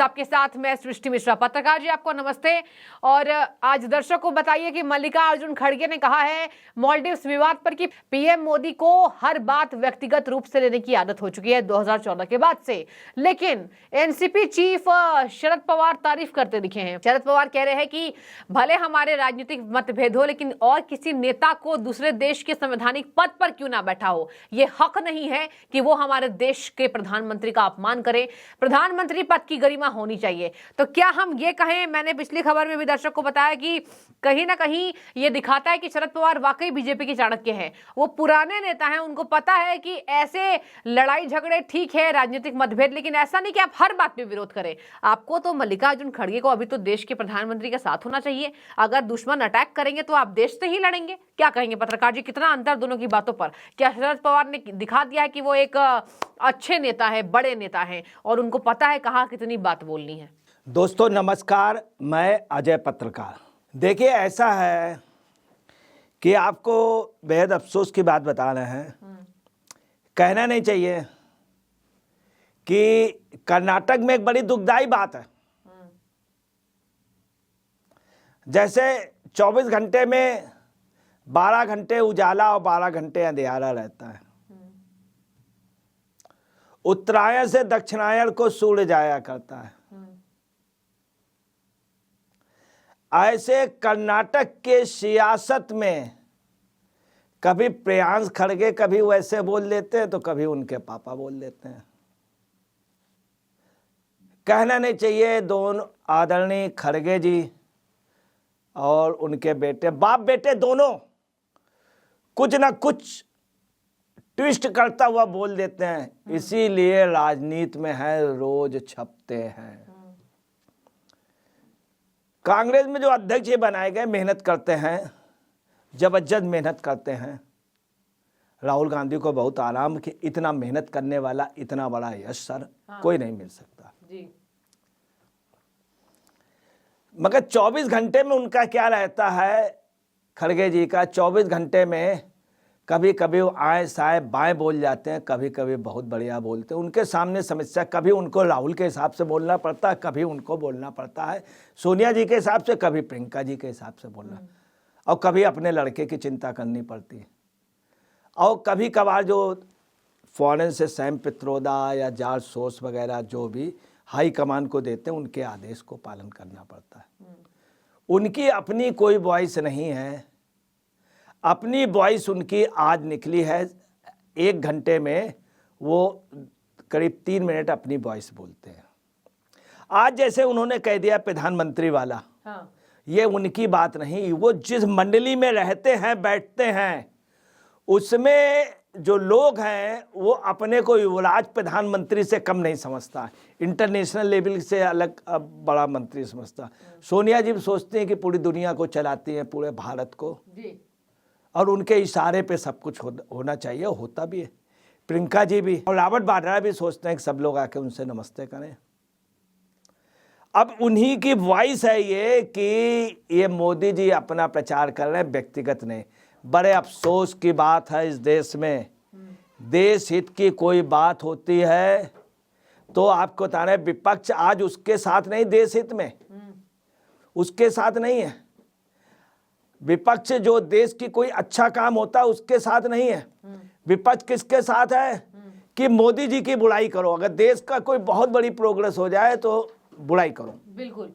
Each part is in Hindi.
आपके साथ मैं सृष्टि मिश्रा। पत्रकार जी आपको नमस्ते। और आज दर्शकों को बताइए कि मल्लिकार्जुन खड़गे ने कहा है मालदीव्स विवाद पर कि पीएम मोदी को हर बात व्यक्तिगत रूप से लेने की आदत हो चुकी है 2014 के बाद से। लेकिन एनसीपी चीफ शरद पवार तारीफ करते दिखे हैं। शरद पवार कह रहे हैं कि भले हमारे राजनीतिक मतभेद हो, लेकिन और किसी नेता को दूसरे देश के संवैधानिक पद पर क्यों ना बैठा हो, यह हक नहीं है कि वो हमारे देश के प्रधानमंत्री का अपमान करे। प्रधानमंत्री पद की गरिमा होनी चाहिए। तो क्या हम ये कहें, मैंने पिछली खबर में भी दर्शक को बताया कि कहीं ना कहीं ये दिखाता है कि शरद पवार वाकई बीजेपी के चाणक्य हैं। वो पुराने नेता हैं, उनको पता है कि ऐसे लड़ाई झगड़े ठीक है, राजनीतिक मतभेद, लेकिन ऐसा नहीं कि आप हर बात पे विरोध करें। आपको तो मल्लिकार्जुन खड़गे को अभी तो देश के प्रधानमंत्री के साथ होना चाहिए। अगर दुश्मन अटैक करेंगे तो आप देश से ही लड़ेंगे। क्या कहेंगे पत्रकार जी, कितना अंतर दोनों की बातों पर? क्या शरद पवार ने दिखा दिया है कि वो एक अच्छे नेता है, बड़े नेता हैं और उनको पता है कहाँ कितनी बात बोलनी है? दोस्तों नमस्कार, मैं अजय पत्रकार। देखिए ऐसा है कि आपको बेहद अफसोस की बात बता रहे हैं। कहना नहीं चाहिए कि कर्नाटक में एक बड़ी दुखदाई बात है। जैसे 24 घंटे में 12 घंटे उजाला और 12 घंटे अंधेरा रहता है। उत्तरायण से दक्षिणायण को सूर्य जाया करता है। ऐसे कर्नाटक के सियासत में कभी प्रियांश खड़गे कभी वैसे बोल देते हैं तो कभी उनके पापा बोल देते हैं। कहना नहीं चाहिए, दोनों आदरणीय खड़गे जी और उनके बेटे, बाप बेटे दोनों कुछ ना कुछ ट्विस्ट करता हुआ बोल देते हैं। इसीलिए राजनीति में है, रोज छपते हैं। कांग्रेस में जो अध्यक्ष ये बनाए गए मेहनत करते हैं, जबरदस्त मेहनत करते हैं। राहुल गांधी को बहुत आराम कि इतना मेहनत करने वाला इतना बड़ा यश सर कोई नहीं मिल सकता जी। मगर 24 घंटे में उनका क्या रहता है, खड़गे जी का 24 घंटे में कभी कभी वो आए साए बाएं बोल जाते हैं, कभी कभी बहुत बढ़िया बोलते हैं। उनके सामने समस्या, कभी उनको राहुल के हिसाब से बोलना पड़ता है, कभी उनको बोलना पड़ता है सोनिया जी के हिसाब से, कभी प्रियंका जी के हिसाब से बोलना, और कभी अपने लड़के की चिंता करनी पड़ती है। और कभी कभार जो फॉरेन से सैम पित्रोदा या जॉर्ज सोर्स वगैरह जो भी हाई कमान को देते हैं, उनके आदेश को पालन करना पड़ता है। उनकी अपनी कोई वॉइस नहीं है। अपनी वॉइस उनकी आज निकली है। 1 घंटे में वो करीब 3 मिनट अपनी वॉइस बोलते हैं। आज जैसे उन्होंने कह दिया प्रधानमंत्री वाला, हाँ। ये उनकी बात नहीं। वो जिस मंडली में रहते हैं, बैठते हैं, उसमें जो लोग हैं वो अपने को युवराज प्रधानमंत्री से कम नहीं समझता, इंटरनेशनल लेवल से अलग बड़ा मंत्री समझता। सोनिया जी सोचती हैं कि पूरी दुनिया को चलाती हैं, पूरे भारत को जी। और उनके इशारे पे सब कुछ होना चाहिए, होता भी है। प्रियंका जी भी और रॉबर्ट वाड्रा भी सोचते हैं कि सब लोग आके उनसे नमस्ते करें। अब उन्हीं की वॉइस है ये कि ये मोदी जी अपना प्रचार कर रहे हैं, व्यक्तिगत नहीं। बड़े अफसोस की बात है, इस देश में देश हित की कोई बात होती है तो आपको बता रहे विपक्ष आज उसके साथ नहीं, देश हित में उसके साथ नहीं है। विपक्ष जो देश की कोई अच्छा काम होता है उसके साथ नहीं है। विपक्ष किसके साथ है कि मोदी जी की बुराई करो। अगर देश का कोई बहुत बड़ी प्रोग्रेस हो जाए तो बुराई करो। बिल्कुल।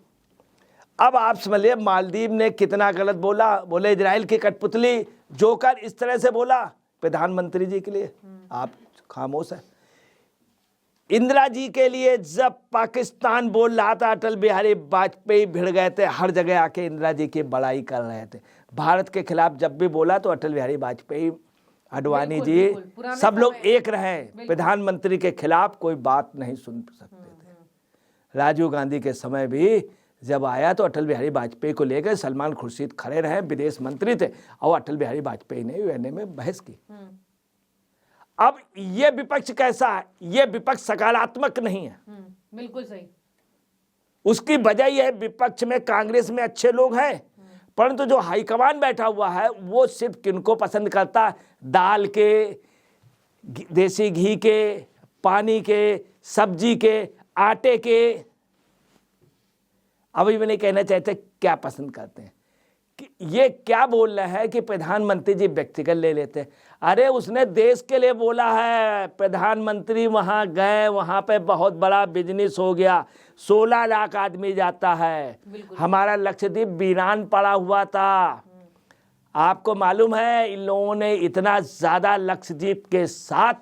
अब आप समझिए मालदीव ने कितना गलत बोला, बोले इजराइल की कठपुतली, जोकर इस तरह से बोला प्रधानमंत्री जी के लिए, आप खामोश है। इंदिरा जी के लिए जब पाकिस्तान बोल रहा था, अटल बिहारी वाजपेयी भिड़ गए थे, हर जगह आके इंदिरा जी की बड़ाई कर रहे थे। भारत के खिलाफ जब भी बोला तो अटल बिहारी वाजपेयी, अडवाणी जी, सब लोग एक रहे। प्रधानमंत्री के खिलाफ कोई बात नहीं सुन सकते थे। राजीव गांधी के समय भी जब आया तो अटल बिहारी वाजपेयी को ले गए, सलमान खुर्शीद खड़े रहे, विदेश मंत्री थे, और अटल बिहारी वाजपेयी ने यूएनए में बहस की। अब ये विपक्ष कैसा है? ये विपक्ष सकारात्मक नहीं है। बिल्कुल सही। उसकी वजह यह है विपक्ष में कांग्रेस में अच्छे लोग हैं, परंतु जो हाईकमान बैठा हुआ है वो सिर्फ किनको पसंद करता है? दाल के, देसी घी के, पानी के, सब्जी के, आटे के, अभी भी नहीं कहना चाहते क्या पसंद करते हैं। कि ये क्या बोल रहे हैं कि प्रधानमंत्री जी व्यक्तिगत ले लेते हैं। अरे उसने देश के लिए बोला है, प्रधानमंत्री वहाँ गए, वहाँ पे बहुत बड़ा बिजनेस हो गया, 16 लाख आदमी जाता है। हमारा लक्षद्वीप वीरान पड़ा हुआ था। आपको मालूम है इन लोगों ने इतना ज़्यादा लक्षद्वीप के साथ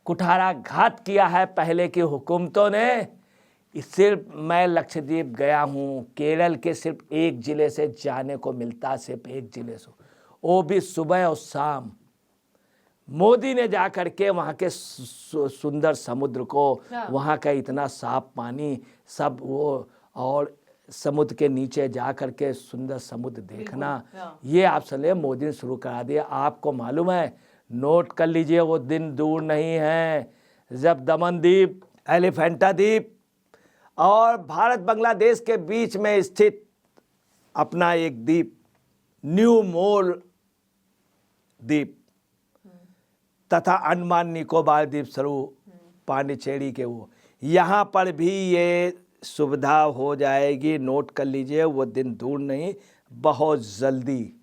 कुठाराघात किया है पहले की हुकूमतों ने। सिर्फ मैं लक्षद्वीप गया हूँ, केरल के सिर्फ एक ज़िले से जाने को मिलता, सिर्फ एक ज़िले से, वो भी सुबह और शाम। मोदी ने जा कर के वहाँ के सुंदर समुद्र को, वहाँ का इतना साफ पानी सब वो, और समुद्र के नीचे जा कर के सुंदर समुद्र देखना, ये आप सले मोदी ने शुरू करा दिया। आपको मालूम है, नोट कर लीजिए, वो दिन दूर नहीं है जब दमन द्वीप, एलिफेंटा द्वीप और भारत बांग्लादेश के बीच में स्थित अपना एक द्वीप न्यू मोर द्वीप तथा अंडमान निकोबार द्वीप समूह पांडिचेरी के, वो यहाँ पर भी ये सुविधा हो जाएगी। नोट कर लीजिए, वो दिन दूर नहीं, बहुत जल्दी।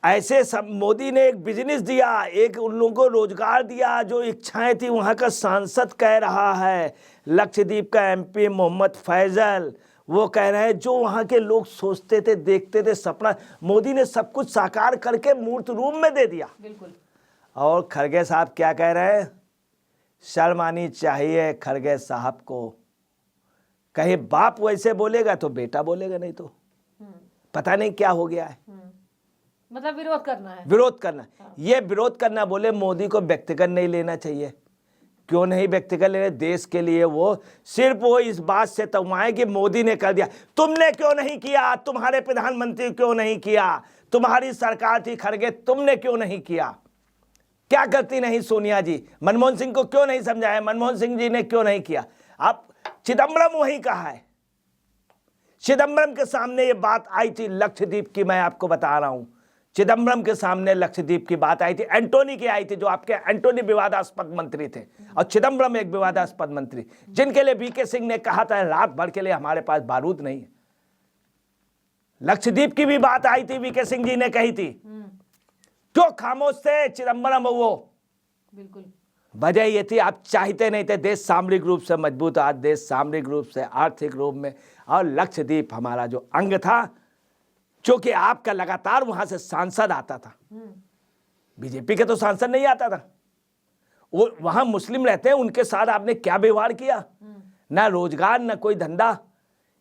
ऐसे सब मोदी ने एक बिजनेस दिया, एक उन लोगों को रोजगार दिया जो इच्छाएं थी। वहाँ का सांसद कह रहा है, लक्षद्वीप का एमपी मोहम्मद फैजल, वो कह रहे हैं जो वहाँ के लोग सोचते थे, देखते थे सपना, मोदी ने सब कुछ साकार करके मूर्त रूप में दे दिया। बिल्कुल। और खड़गे साहब क्या कह रहे हैं? शर्म आनी चाहिए खड़गे साहब को। कहीं बाप वैसे बोलेगा तो बेटा बोलेगा, नहीं तो पता नहीं क्या हो गया है। मतलब विरोध करना है, विरोध करना। ये विरोध करना बोले मोदी को व्यक्तिगत नहीं लेना चाहिए। क्यों नहीं व्यक्तिगत लेने? देश के लिए वो सिर्फ वो इस बात से तमाए कि मोदी ने कर दिया, तुमने क्यों नहीं किया, तुम्हारे प्रधानमंत्री क्यों नहीं किया, तुम्हारी सरकार थी खड़गे, तुमने क्यों नहीं किया, क्या करती नहीं सोनिया जी, मनमोहन सिंह को क्यों नहीं समझाया, मनमोहन सिंह जी ने क्यों नहीं किया। अब चिदम्बरम वही कहा है, चिदम्बरम के सामने ये बात आई थी लक्षद्वीप की, मैं आपको बता रहा हूं, चिदम्बरम के सामने लक्षद्वीप की बात आई थी, एंटोनी की आई थी, जो आपके एंटोनी विवादास्पद मंत्री थे, और चिदम्बरम एक विवादास्पद मंत्री, जिनके लिए वीके सिंह ने कहा था रात भर के लिए हमारे पास बारूद नहीं है। लक्षद्वीप की भी बात आई थी, वीके सिंह जी ने कही थी, क्यों खामोश थे चिदम्बरम? वो बिल्कुल वजह ये थी, आप चाहते नहीं थे देश सामरिक रूप से मजबूत, आज देश सामरिक रूप से, आर्थिक रूप में, और लक्षद्वीप हमारा जो अंग था, क्योंकि आपका लगातार वहां से सांसद आता था, बीजेपी के तो सांसद नहीं आता था, वो वहां मुस्लिम रहते हैं, उनके साथ आपने क्या व्यवहार किया, ना रोजगार ना कोई धंधा,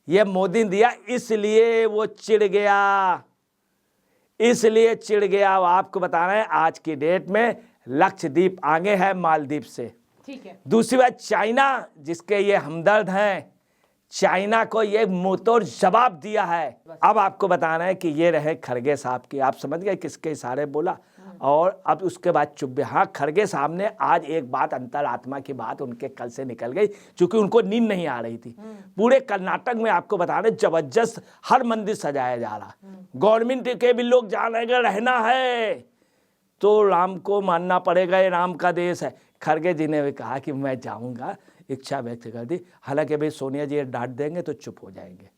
ये मोदी ने दिया, इसलिए वो चिढ़ गया, इसलिए चिढ़ गया। आपको बता रहे हैं आज की डेट में लक्षद्वीप आगे है मालदीव से। ठीक है। दूसरी बात, चाइना जिसके ये हमदर्द हैं, चाइना को ये मुंहतोड़ जवाब दिया है। अब आपको बताना है कि ये रहे खड़गे साहब की, आप समझ गए किसके इशारे बोला, और अब उसके बाद चुप। हाँ, खड़गे साहब ने आज एक बात, अंतरात्मा की बात उनके कल से निकल गई, क्योंकि उनको नींद नहीं आ रही थी। पूरे कर्नाटक में आपको बता रहे जबरदस्त हर मंदिर सजाया जा रहा, गवर्नमेंट के भी लोग जान रहे रहना है तो राम को मानना पड़ेगा, ये राम का देश है। खड़गे जी ने भी कहा कि मैं जाऊंगा, इच्छा व्यक्त कर दी। हालांकि भाई सोनिया जी डांट देंगे तो चुप हो जाएंगे।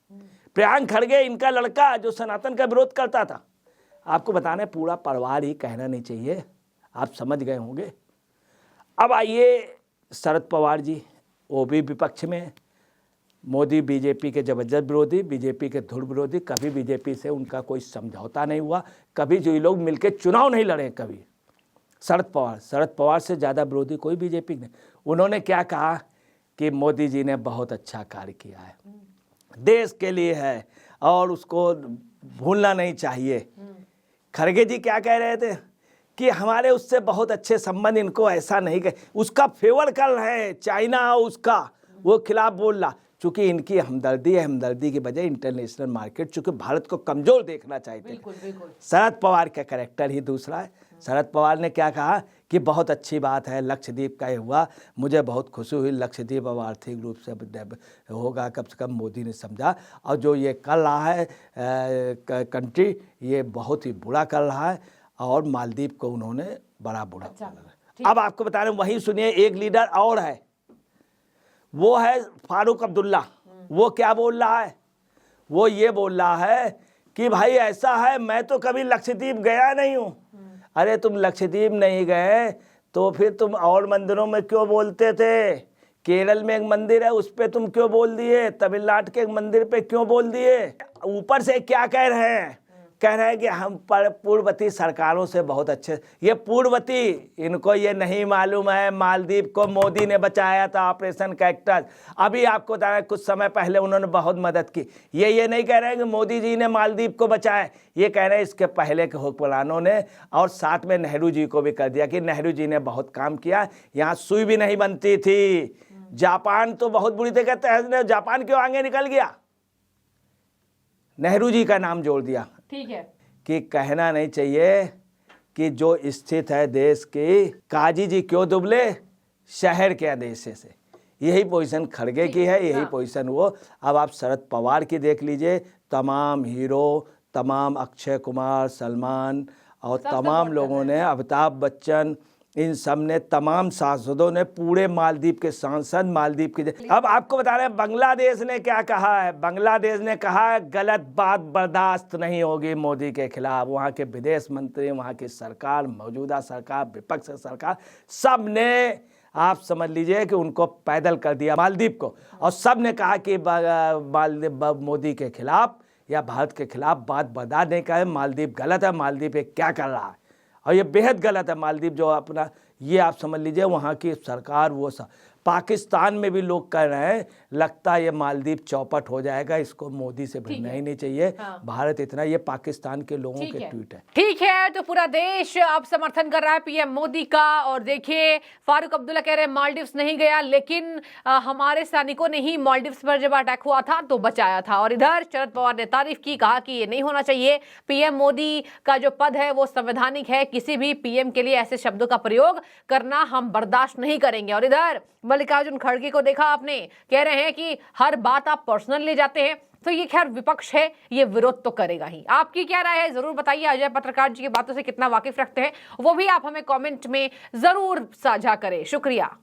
प्रियांक खड़गे इनका लड़का जो सनातन का विरोध करता था, आपको बताना है पूरा परिवार ही, कहना नहीं चाहिए, आप समझ गए होंगे। अब आइए शरद पवार जी, वो भी विपक्ष में है। मोदी बीजेपी के जबरदस्त विरोधी, बीजेपी के धुर विरोधी, कभी बीजेपी से उनका कोई समझौता नहीं हुआ, कभी जो ये लोग मिलकर चुनाव नहीं लड़े कभी। शरद पवार से ज़्यादा विरोधी कोई बीजेपी नहीं। उन्होंने क्या कहा कि मोदी जी ने बहुत अच्छा कार्य किया है, देश के लिए है, और उसको भूलना नहीं चाहिए। खड़गे जी क्या कह रहे थे कि हमारे उससे बहुत अच्छे संबंध, इनको ऐसा नहीं कहे, उसका फेवर कर रहे हैं चाइना, उसका वो खिलाफ बोल रहा, चूंकि इनकी हमदर्दी है, हमदर्दी की वजह इंटरनेशनल मार्केट, चूंकि भारत को कमजोर देखना चाहते हैं। शरद पवार का कैरेक्टर ही दूसरा है। शरद पवार ने क्या कहा कि बहुत अच्छी बात है लक्षद्वीप का ये हुआ, मुझे बहुत खुशी हुई, लक्षद्वीप अब आर्थिक रूप से होगा, कम से कम मोदी ने समझा, और जो ये कर रहा है कंट्री, ये बहुत ही बुरा कर रहा है, और मालदीव को उन्होंने बड़ा बुरा कर रहा है। अब आपको बता रहे वहीं सुनिए, एक लीडर और है, वो है फारूक अब्दुल्ला। वो क्या बोल रहा है? वो ये बोल रहा है कि भाई ऐसा है, मैं तो कभी लक्षद्वीप गया नहीं हूँ। अरे तुम लक्षद्वीप नहीं गए तो फिर तुम और मंदिरों में क्यों बोलते थे? केरल में एक मंदिर है, उस पे तुम क्यों बोल दिए? तमिलनाडु के एक मंदिर पे क्यों बोल दिए? ऊपर से क्या कह रहे हैं? कह रहे हैं कि हम पूर्ववर्ती सरकारों से बहुत अच्छे। ये पूर्ववर्ती, इनको ये नहीं मालूम है मालदीव को मोदी ने बचाया था ऑपरेशन कैक्टस। अभी आपको बता रहे कुछ समय पहले उन्होंने बहुत मदद की। ये नहीं कह रहे हैं कि मोदी जी ने मालदीव को बचाया, ये कह रहे हैं इसके पहले के हुक्मरानों ने, और साथ में नेहरू जी को भी कर दिया कि नेहरू जी ने बहुत काम किया। यहाँ सुई भी नहीं बनती थी। जापान तो बहुत बुरी तरह कहते हैं, जापान क्यों आगे निकल गया? नेहरू जी का नाम जोड़ दिया। ठीक है कि कहना नहीं चाहिए कि जो स्थित है देश की, काजी जी क्यों दुबले, शहर के आदेश से। यही पोजीशन खड़गे की है, यही पोजीशन वो। अब आप शरद पवार की देख लीजिए, तमाम हीरो, तमाम अक्षय कुमार, सलमान और तमाम लोगों ने, अमिताभ बच्चन, इन सब ने, तमाम सांसदों ने, पूरे मालदीव के सांसद मालदीव के। अब आपको बता रहे हैं बांग्लादेश ने क्या कहा है। बांग्लादेश ने कहा है गलत बात बर्दाश्त नहीं होगी मोदी के खिलाफ। वहाँ के विदेश मंत्री, वहाँ की सरकार, मौजूदा सरकार, विपक्ष सरकार, सब ने, आप समझ लीजिए कि उनको पैदल कर दिया मालदीव को। और सब ने कहा कि मोदी के खिलाफ या भारत के खिलाफ बात बर्दाश्त नहीं करें। मालदीव गलत है, मालदीव पे क्या कर रहा है, और ये बेहद गलत है। मालदीव जो अपना, ये आप समझ लीजिए वहाँ की सरकार, वो पाकिस्तान में भी लोग कह रहे हैं लगता है ये मालदीव चौपट हो जाएगा, इसको मोदी से भिड़ना ही नहीं चाहिए। हाँ। भारत इतना, ये पाकिस्तान के लोगों के ट्वीट है। ठीक है, तो पूरा देश अब समर्थन कर रहा है पीएम मोदी का। और देखिए फारूक अब्दुल्ला कह रहे हैं मालदीव्स नहीं गया, लेकिन हमारे सैनिकों ने ही मालदीव्स पर जब अटैक हुआ था तो बचाया था। और इधर शरद पवार ने तारीफ की, कहा कि ये नहीं होना चाहिए। पीएम मोदी का जो पद है वो संवैधानिक है, किसी भी पीएम के लिए ऐसे शब्दों का प्रयोग करना हम बर्दाश्त नहीं करेंगे। और इधर मल्लिकार्जुन खड़गे को देखा आपने, कह रहे हैं कि हर बात आप पर्सनल ले जाते हैं। तो ये खैर विपक्ष है, ये विरोध तो करेगा ही। आपकी क्या राय है जरूर बताइए। अजय पत्रकार जी की बातों से कितना वाकिफ रखते हैं वो भी आप हमें कमेंट में जरूर साझा करें। शुक्रिया।